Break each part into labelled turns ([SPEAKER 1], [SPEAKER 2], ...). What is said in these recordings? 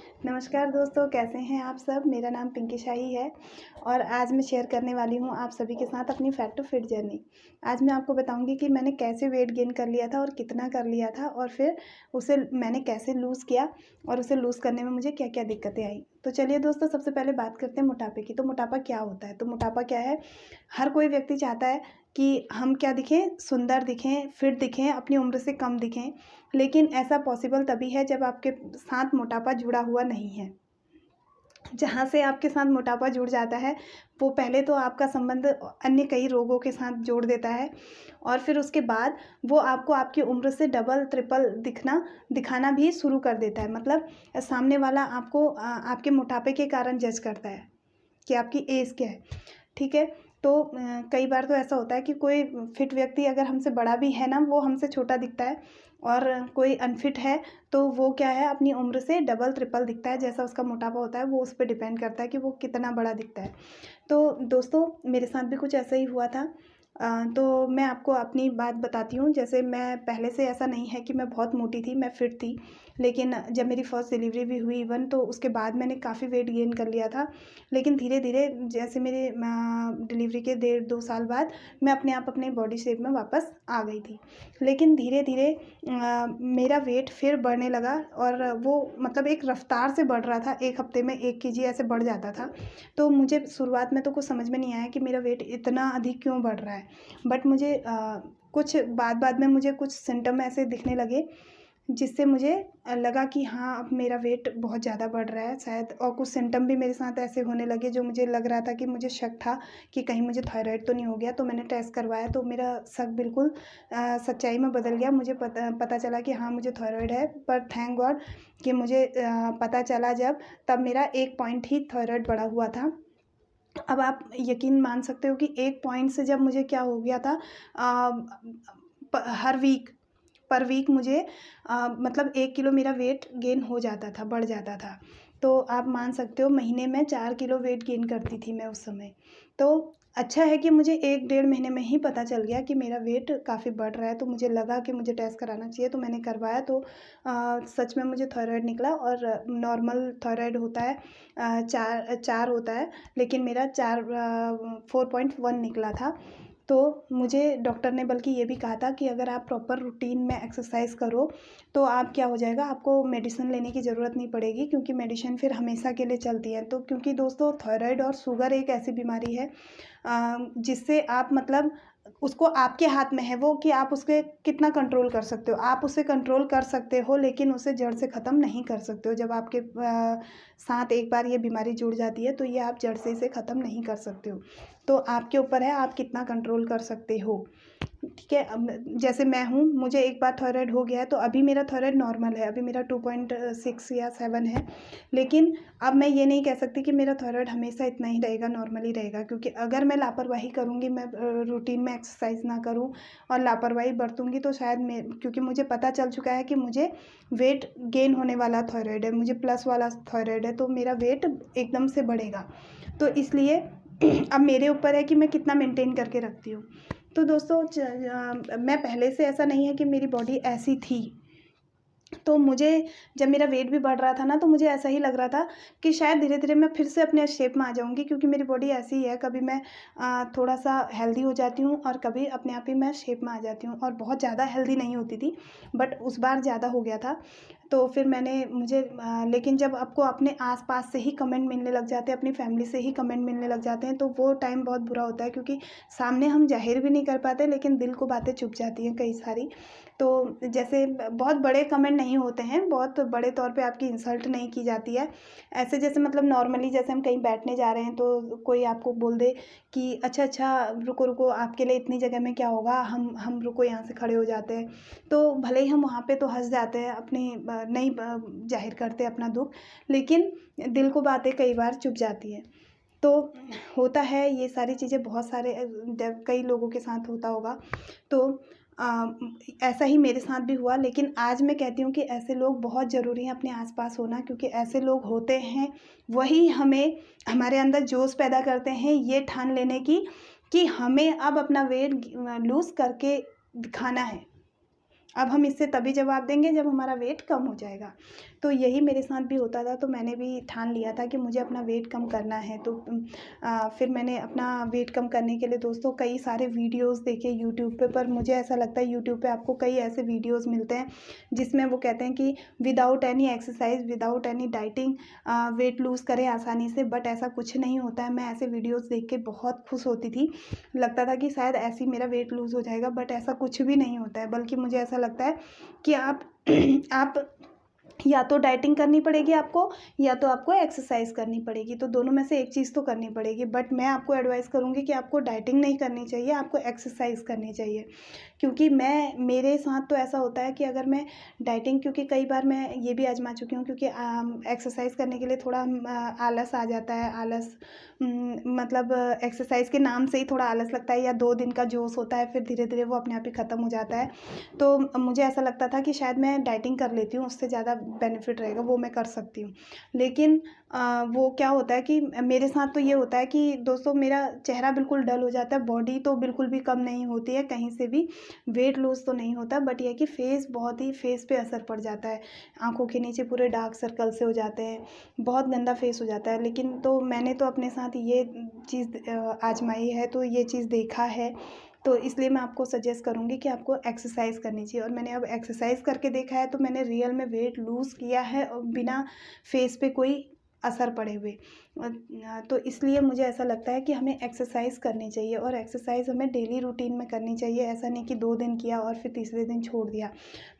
[SPEAKER 1] नमस्कार दोस्तों, कैसे हैं आप सब? मेरा नाम पिंकी शाही है और आज मैं शेयर करने वाली हूँ आप सभी के साथ अपनी फैट टू फिट जर्नी। आज मैं आपको बताऊँगी कि मैंने कैसे वेट गेन कर लिया था और कितना कर लिया था और फिर उसे मैंने कैसे लूज़ किया और उसे लूज़ करने में मुझे क्या-क्या दिक्कतें आई। तो चलिए दोस्तों, सबसे पहले बात करते हैं मोटापे की। तो मोटापा क्या होता है? तो मोटापा क्या है? हर कोई व्यक्ति चाहता है कि हम क्या दिखें? सुंदर दिखें, फिट दिखें, अपनी उम्र से कम दिखें। लेकिन ऐसा पॉसिबल तभी है जब आपके साथ मोटापा जुड़ा हुआ नहीं है। जहाँ से आपके साथ मोटापा जुड़ जाता है, वो पहले तो आपका संबंध अन्य कई रोगों के साथ जोड़ देता है और फिर उसके बाद वो आपको आपकी उम्र से डबल, ट्रिपल दिखाना भी शुरू कर देता है। मतलब सामने वाला आपको आपके मोटापे के कारण जज करता है कि आपकी एज क्या है, ठीक है? तो कई बार तो ऐसा होता है कि कोई फिट व्यक्ति अगर हमसे बड़ा भी है ना, वो हमसे छोटा दिखता है और कोई अनफिट है, तो वो क्या है अपनी उम्र से डबल, ट्रिपल दिखता है। जैसा उसका मोटापा होता है, वो उस पे डिपेंड करता है कि वो कितना बड़ा दिखता है। तो दोस्तों, मेरे साथ भी कुछ ऐसा ही हुआ था। तो मैं आपको अपनी बात बताती हूँ। जैसे मैं पहले से ऐसा नहीं है कि मैं बहुत मोटी थी, मैं फिट थी। लेकिन जब मेरी फर्स्ट डिलीवरी भी हुई इवन, तो उसके बाद मैंने काफ़ी वेट गेन कर लिया था। लेकिन धीरे-धीरे जैसे मेरे डिलीवरी के 1.5-2 साल बाद मैं अपने आप अपने बॉडी शेप में वापस आ गई थी। लेकिन धीरे-धीरे मेरा वेट फिर बढ़ने लगा और वो मतलब एक रफ़्तार से बढ़ रहा था। 1 हफ़्ते में 1 केजी ऐसे बढ़ जाता था। तो मुझे शुरुआत में तो कुछ समझ में नहीं आया कि मेरा वेट इतना अधिक क्यों बढ़ रहा है। बट मुझे कुछ बाद-बाद में मुझे कुछ सिम्पटम ऐसे दिखने लगे, जिससे मुझे लगा कि हाँ, अब मेरा वेट बहुत ज़्यादा बढ़ रहा है शायद। और कुछ सिम्पटम भी मेरे साथ ऐसे होने लगे जो मुझे लग रहा था कि मुझे शक था कि कहीं मुझे थायराइड तो नहीं हो गया। तो मैंने टेस्ट करवाया तो मेरा शक बिल्कुल सच्चाई में बदल गया। मुझे पता चला कि हाँ, मुझे थायराइड है। पर थैंक गॉड कि मुझे पता चला जब, तब मेरा 1 पॉइंट ही थायराइड बढ़ा हुआ था। अब आप यकीन मान सकते हो कि 1 पॉइंट से जब मुझे क्या हो गया था, अ, हर वीक पर वीक मुझे मतलब 1 किलो मेरा वेट गेन हो जाता था, बढ़ जाता था। तो आप मान सकते हो महीने में 4 किलो वेट गेन करती थी मैं उस समय। तो अच्छा है कि मुझे 1 डेढ़ महीने में ही पता चल गया कि मेरा वेट काफ़ी बढ़ रहा है, तो मुझे लगा कि मुझे टेस्ट कराना चाहिए, तो मैंने करवाया। तो सच में मुझे थायराइड निकला और नॉर्मल थायराइड होता है 4 होता है, लेकिन मेरा 4.1 निकला था। तो मुझे डॉक्टर ने बल्कि ये भी कहा था कि अगर आप प्रॉपर रूटीन में एक्सरसाइज़ करो, तो आप क्या हो जाएगा, आपको मेडिसिन लेने की ज़रूरत नहीं पड़ेगी, क्योंकि मेडिसिन फिर हमेशा के लिए चलती है। तो क्योंकि दोस्तों, थायराइड और शुगर एक ऐसी बीमारी है जिससे आप मतलब उसको आपके हाथ में है वो कि आप उसके कितना कंट्रोल कर सकते हो। आप उसे कंट्रोल कर सकते हो, लेकिन उसे जड़ से ख़त्म नहीं कर सकते हो। जब आपके साथ एक बार ये बीमारी जुड़ जाती है, तो ये आप जड़ से इसे ख़त्म नहीं कर सकते हो। तो आपके ऊपर है, आप कितना कंट्रोल कर सकते हो, ठीक है? अब जैसे मैं हूँ, मुझे एक बार थायराइड हो गया है, तो अभी मेरा थायराइड नॉर्मल है, अभी मेरा 2.6 या 7 है। लेकिन अब मैं ये नहीं कह सकती कि मेरा थायराइड हमेशा इतना ही रहेगा, नॉर्मल ही रहेगा, क्योंकि अगर मैं लापरवाही करूँगी, मैं रूटीन में एक्सरसाइज़ ना करूँ और लापरवाही बरतूँगी, तो शायद मैं, क्योंकि मुझे पता चल चुका है कि मुझे वेट गेन होने वाला थायराइड है, मुझे प्लस वाला थायराइड है, तो मेरा वेट एकदम से बढ़ेगा। तो इसलिए अब मेरे ऊपर है कि मैं कितना मेंटेन करके रखती हूँ। तो दोस्तों, मैं पहले से ऐसा नहीं है कि मेरी बॉडी ऐसी थी। तो मुझे जब मेरा वेट भी बढ़ रहा था ना, तो मुझे ऐसा ही लग रहा था कि शायद धीरे-धीरे मैं फिर से अपने शेप में आ जाऊँगी, क्योंकि मेरी बॉडी ऐसी ही है। कभी मैं थोड़ा-सा हेल्दी हो जाती हूँ और कभी अपने आप ही मैं शेप में आ जाती हूँ, और बहुत ज़्यादा हेल्दी नहीं होती थी, बट उस बार ज़्यादा हो गया था। तो फिर लेकिन जब आपको अपने आस-पास से ही कमेंट मिलने लग जाते हैं, अपनी फैमिली से ही कमेंट मिलने लग जाते हैं, तो वो टाइम बहुत बुरा होता है, क्योंकि सामने हम ज़ाहिर भी नहीं कर पाते, लेकिन दिल को बातें चुभ जाती हैं कई सारी। तो जैसे बहुत बड़े कमेंट नहीं होते हैं, बहुत बड़े तौर पे आपकी इंसल्ट नहीं की जाती है। ऐसे जैसे मतलब नॉर्मली जैसे हम कहीं बैठने जा रहे हैं, तो कोई आपको बोल दे कि अच्छा, अच्छा, रुको, रुको, आपके लिए इतनी जगह में क्या होगा, हम रुको, यहाँ से खड़े हो जाते हैं। तो भले ही हम वहाँ पे तो हँस जाते हैं, अपनी नहीं ज़ाहिर करते अपना दुःख, लेकिन दिल को बातें कई बार चुभ जाती हैं। तो होता है, ये सारी चीज़ें बहुत सारे कई लोगों के साथ होता होगा। तो अ, ऐसा ही मेरे साथ भी हुआ, लेकिन आज मैं कहती हूँ कि ऐसे लोग बहुत ज़रूरी हैं अपने आस-पास होना, क्योंकि ऐसे लोग होते हैं, वही हमें हमारे अंदर जोश पैदा करते हैं ये ठान लेने की कि हमें अब अपना वेट लूज़ करके दिखाना है। अब हम इससे तभी जवाब देंगे जब हमारा वेट कम हो जाएगा। तो यही मेरे साथ भी होता था, तो मैंने भी ठान लिया था कि मुझे अपना वेट कम करना है। तो फिर मैंने अपना वेट कम करने के लिए दोस्तों कई सारे वीडियोज़ देखे यूट्यूब पे। पर मुझे ऐसा लगता है यूट्यूब पे आपको कई ऐसे वीडियोज़ मिलते हैं जिसमें वो कहते हैं कि without any exercise, without any dieting weight lose करें आसानी से। बट ऐसा कुछ नहीं होता है। मैं ऐसे वीडियोज़ देख के बहुत खुश होती थी, लगता था कि शायद ऐसे ही मेरा वेट लूज़ हो जाएगा, बट ऐसा कुछ भी नहीं होता है। बल्कि मुझे ऐसा लगता है कि आप आप या तो डाइटिंग करनी पड़ेगी आपको, या तो आपको एक्सरसाइज करनी पड़ेगी। तो दोनों में से एक चीज़ तो करनी पड़ेगी। बट मैं आपको एडवाइस करूँगी कि आपको डाइटिंग नहीं करनी चाहिए, आपको एक्सरसाइज करनी चाहिए। क्योंकि मेरे साथ तो ऐसा होता है कि अगर मैं डाइटिंग, क्योंकि कई बार मैं ये भी आजमा चुकी हूँ, क्योंकि एक्सरसाइज करने के लिए थोड़ा आलस आ जाता है। आलस मतलब एक्सरसाइज के नाम से ही थोड़ा आलस लगता है, या 2 दिन का जोश होता है, फिर धीरे धीरे वो अपने आप ही ख़त्म हो जाता है। तो मुझे ऐसा लगता था कि शायद मैं डाइटिंग कर लेती हूँ, उससे ज़्यादा बेनिफिट रहेगा, वो मैं कर सकती हूँ। लेकिन वो क्या होता है कि मेरे साथ तो ये होता है कि दोस्तों मेरा चेहरा बिल्कुल डल हो जाता है, बॉडी तो बिल्कुल भी कम नहीं होती है कहीं से भी, वेट लूज़ तो नहीं होता। बट ये है कि फेस पे असर पड़ जाता है, आँखों के नीचे पूरे डार्क सर्कल से हो जाते हैं, बहुत गंदा फेस हो जाता है। लेकिन तो मैंने तो अपने साथ ये चीज़ आजमाई है, तो ये चीज़ देखा है, तो इसलिए मैं आपको सजेस्ट करूँगी कि आपको एक्सरसाइज़ करनी चाहिए। और मैंने अब एक्सरसाइज़ करके देखा है, तो मैंने रियल में वेट लूज़ किया है और बिना फेस पे कोई असर पड़े हुए। तो इसलिए मुझे ऐसा लगता है कि हमें एक्सरसाइज़ करनी चाहिए, और एक्सरसाइज़ हमें डेली रूटीन में करनी चाहिए। ऐसा नहीं कि 2 दिन किया और फिर तीसरे दिन छोड़ दिया।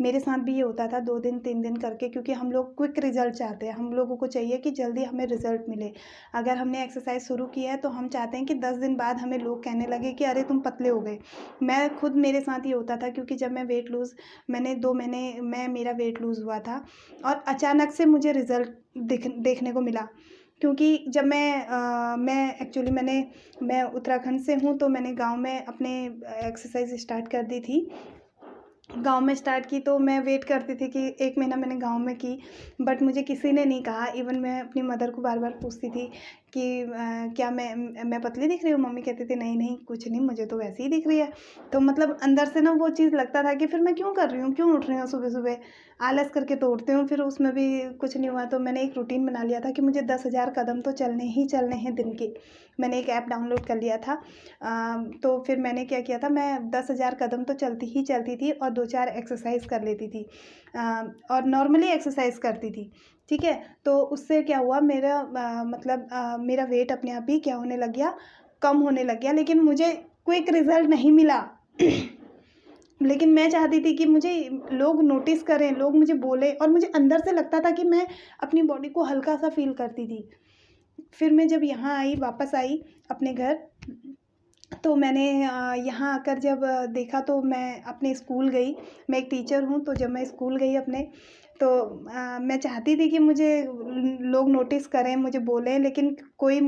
[SPEAKER 1] मेरे साथ भी ये होता था 2 दिन 3 दिन करके, क्योंकि हम लोग क्विक रिज़ल्ट चाहते हैं, हम लोगों को चाहिए कि जल्दी हमें रिज़ल्ट मिले। अगर हमने एक्सरसाइज़ शुरू की है तो हम चाहते हैं कि 10 दिन बाद हमें लोग कहने लगे कि अरे तुम पतले हो गए। मैं खुद, मेरे साथ ये होता था, क्योंकि जब मैं वेट लूज़, मैंने 2 महीने में मेरा वेट लूज़ हुआ था, और अचानक से मुझे रिज़ल्ट देखने को मिला। क्योंकि जब मैं एक्चुअली मैं उत्तराखंड से हूँ, तो मैंने गाँव में अपने एक्सरसाइज़ स्टार्ट कर दी थी। गाँव में स्टार्ट की, तो मैं वेट करती थी कि 1 महीना मैंने गाँव में की, बट मुझे किसी ने नहीं कहा। इवन मैं अपनी मदर को बार-बार पूछती थी कि क्या मैं पतली दिख रही हूँ? मम्मी कहती थी, "नहीं, नहीं, कुछ नहीं, मुझे तो वैसे ही दिख रही है।" तो मतलब अंदर से ना वो चीज़ लगता था कि फिर मैं क्यों कर रही हूँ? क्यों उठ रही हूँ सुबह-सुबह? आलस करके तो उठती हूँ, फिर उसमें भी कुछ नहीं हुआ। तो मैंने एक रूटीन बना लिया था कि मुझे 10,000 कदम तो चलने ही चलने हैं दिन के। मैंने एक ऐप डाउनलोड कर लिया था। तो फिर मैंने क्या किया था, मैं 10,000 कदम तो चलती ही चलती थी, और 2-4 एक्सरसाइज़ कर लेती थी। और नॉर्मली एक्सरसाइज़ करती थी, ठीक है? तो उससे क्या हुआ, मेरा मतलब मेरा वेट अपने आप ही क्या होने लग गया, कम होने लग गया। लेकिन मुझे क्विक रिज़ल्ट नहीं मिला। लेकिन मैं चाहती थी कि मुझे लोग नोटिस करें, लोग मुझे बोलें, और मुझे अंदर से लगता था कि मैं अपनी बॉडी को हल्का-सा फ़ील करती थी। फिर मैं जब यहाँ आई, वापस आई अपने घर, तो मैंने यहाँ आकर जब देखा, तो मैं अपने स्कूल गई। मैं एक टीचर हूँ, तो जब मैं स्कूल गई अपने, तो मैं चाहती थी कि मुझे लोग नोटिस करें, मुझे बोलें, लेकिन कोई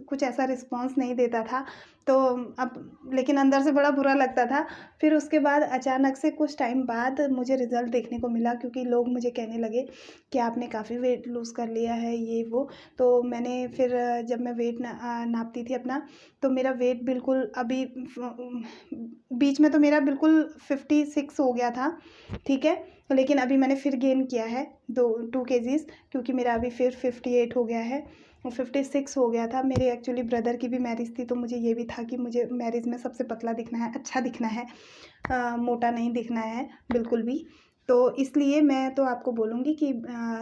[SPEAKER 1] कुछ ऐसा रिस्पॉन्स नहीं देता था। तो अब लेकिन अंदर से बड़ा बुरा लगता था। फिर उसके बाद अचानक से कुछ टाइम बाद मुझे रिज़ल्ट देखने को मिला, क्योंकि लोग मुझे कहने लगे कि आपने काफ़ी वेट लूज़ कर लिया है, ये वो। तो मैंने फिर जब मैं वेट नापती थी अपना, तो मेरा वेट बिल्कुल अभी बीच में तो मेरा बिल्कुल 56 हो गया था, ठीक है? लेकिन अभी मैंने फिर गेन किया है 2 केजीज़, क्योंकि मेरा अभी फिर 58 हो गया है, और 56 हो गया था। मेरे एक्चुअली ब्रदर की भी मैरिज थी, तो मुझे ये भी था कि मुझे मैरिज में सबसे पतला दिखना है, अच्छा दिखना है, मोटा नहीं दिखना है बिल्कुल भी। तो इसलिए मैं तो आपको बोलूँगी कि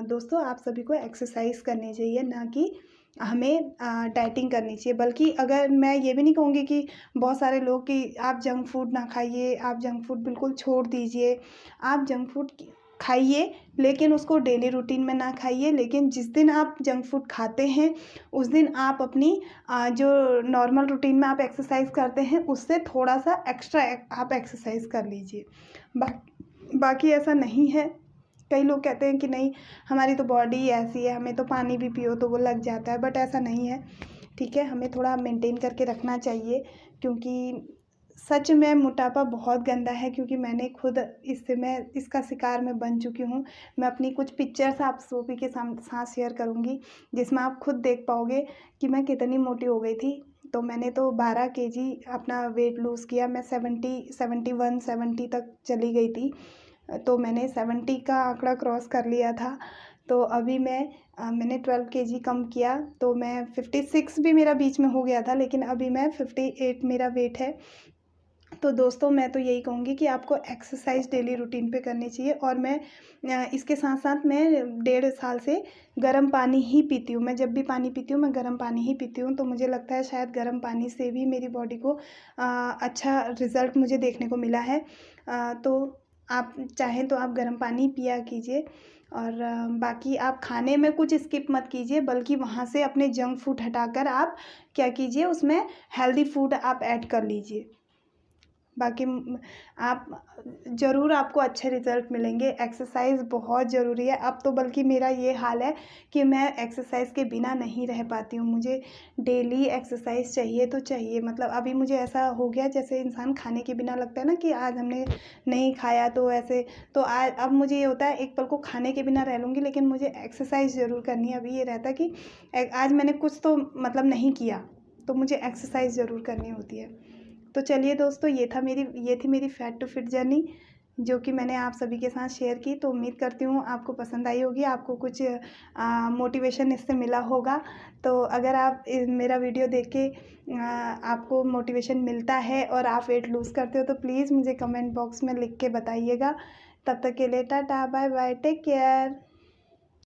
[SPEAKER 1] दोस्तों, आप सभी को एक्सरसाइज़ करनी चाहिए, ना कि हमें डाइटिंग करनी चाहिए। बल्कि अगर मैं ये भी नहीं कहूँगी कि बहुत सारे लोग कि आप जंक फूड ना खाइए, आप जंक फूड बिल्कुल छोड़ दीजिए। आप जंक फूड खाइए, लेकिन उसको डेली रूटीन में ना खाइए। लेकिन जिस दिन आप जंक फूड खाते हैं, उस दिन आप अपनी जो नॉर्मल रूटीन में आप एक्सरसाइज़ करते हैं, उससे थोड़ा-सा एक्स्ट्रा आप एक्सरसाइज़ कर लीजिए। बाकी ऐसा नहीं है। कई लोग कहते हैं कि नहीं, हमारी तो बॉडी ऐसी है, हमें तो पानी भी पियो तो वो लग जाता है, बट ऐसा नहीं है, ठीक है? हमें थोड़ा मेंटेन करके रखना चाहिए, क्योंकि सच में मोटापा बहुत गंदा है। क्योंकि मैंने खुद मैं इसका शिकार मैं बन चुकी हूँ। मैं अपनी कुछ पिक्चर्स आप सभी के साथ शेयर करूँगी, जिसमें आप खुद देख पाओगे कि मैं कितनी मोटी हो गई थी। तो मैंने तो 12 केजी अपना वेट लूज़ किया। मैं 71, 70 तक चली गई थी। तो मैंने 70 का आंकड़ा क्रॉस कर लिया था। तो अभी मैंने 12 केजी कम किया, तो मैं 56 भी मेरा बीच में हो गया था, लेकिन अभी मैं 58 मेरा वेट है। तो दोस्तों मैं तो यही कहूँगी कि आपको एक्सरसाइज डेली रूटीन पे करनी चाहिए। और मैं इसके साथ साथ मैं 1.5 साल से गर्म पानी ही पीती हूँ। मैं जब भी पानी पीती हूँ मैं गर्म पानी ही पीती हूँ। तो मुझे लगता है शायद गर्म पानी से भी मेरी बॉडी को अच्छा रिज़ल्ट मुझे देखने को मिला है। तो आप चाहें तो आप गर्म पानी पिया कीजिए। और बाकी आप खाने में कुछ स्किप मत कीजिए, बल्कि वहाँ से अपने जंक फूड हटाकर आप क्या कीजिए, उसमें हेल्दी फूड आप ऐड कर लीजिए। बाकी आप ज़रूर आपको अच्छे रिज़ल्ट मिलेंगे। एक्सरसाइज़ बहुत ज़रूरी है। अब तो बल्कि मेरा ये हाल है कि मैं एक्सरसाइज़ के बिना नहीं रह पाती हूँ। मुझे डेली एक्सरसाइज़ चाहिए तो चाहिए। मतलब अभी मुझे ऐसा हो गया जैसे इंसान खाने के बिना लगता है ना कि आज हमने नहीं खाया तो ऐसे। तो आज अब मुझे ये होता है एक पल को खाने के बिना रह लूँगी, लेकिन मुझे एक्सरसाइज़ ज़रूर करनी है। अभी ये रहता है कि आज मैंने कुछ तो मतलब नहीं किया, तो मुझे एक्सरसाइज़ ज़रूर करनी होती है। तो चलिए दोस्तों, ये थी मेरी फैट टू फिट जर्नी, जो कि मैंने आप सभी के साथ शेयर की। तो उम्मीद करती हूँ आपको पसंद आई होगी, आपको कुछ मोटिवेशन इससे मिला होगा। तो अगर आप मेरा वीडियो देख के आपको मोटिवेशन मिलता है और आप वेट लूज़ करते हो, तो प्लीज़ मुझे कमेंट बॉक्स में लिख के बताइएगा। तब तक के लिए tata, bye bye, take care.